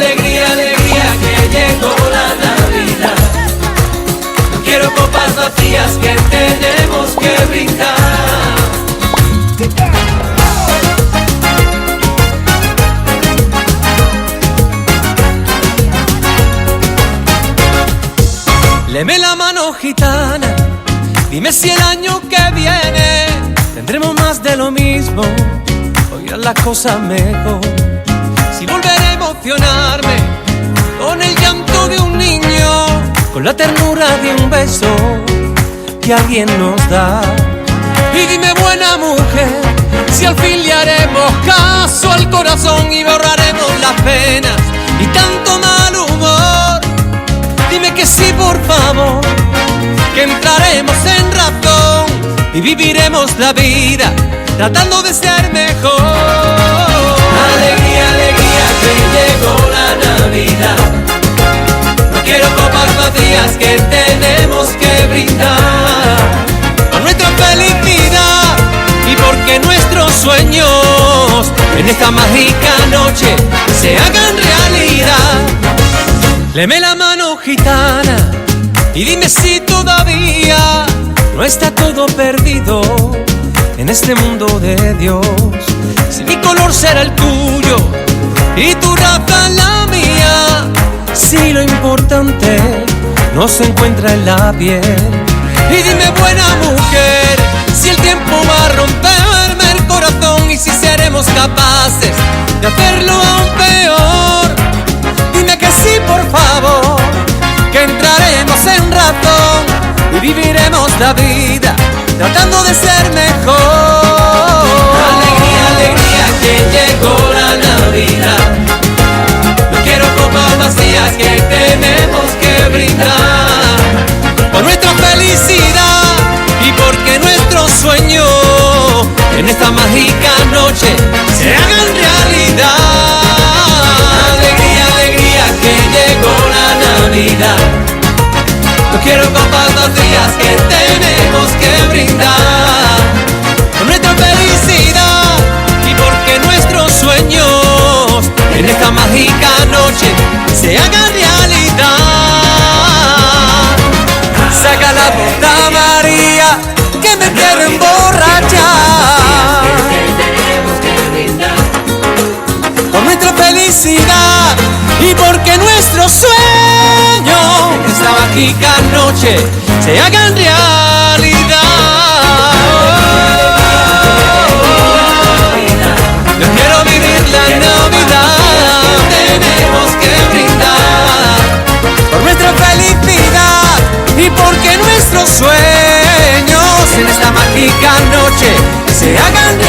alegría, alegría que llegó la Navidad. No quiero copas vacías que tenemos que brindar. Leme la mano, gitana, dime si el año que viene tendremos más de lo mismo o irán las cosas mejor. Si volveré a emocionarme con el llanto de un niño, con la ternura de un beso que alguien nos da. Y dime, buena mujer, si al fin le haremos caso al corazón y borraremos las penas y tanto mal humor. Dime que sí, por favor, que entraremos en razón y viviremos la vida tratando de ser mejor. Alegría, alegría que llegó la Navidad. No quiero copas vacías que tenemos que brindar por nuestra felicidad y porque nuestros sueños en esta mágica noche se hagan realidad. Leme la mano, gitana, y dime si todavía no está todo perdido en este mundo de Dios. Si mi color será el tuyo y tu raza la mía, si lo importante no se encuentra en la piel. Y dime, buena mujer, si el tiempo va a romperme el corazón y si seremos capaces de hacerlo aún peor. Dime que sí, por favor, que entraremos en razón y viviremos la vida tratando de ser mejor. Alegría, alegría que llegó la Navidad. No quiero copas vacías que tenemos que brindar por nuestra felicidad y porque nuestros sueños en esta mágica noche se hagan realidad. No quiero copas vacías que tenemos que brindar por nuestra felicidad y porque nuestros sueños en esta mágica noche se hagan realidad. Saca la puta María que me quiero emborrachar por nuestra felicidad y porque nuestros sueños en esta mágica noche se hagan realidad. Yo quiero vivir la Navidad, tenemos que brindar por nuestra felicidad y porque nuestros sueños en esta mágica noche se hagan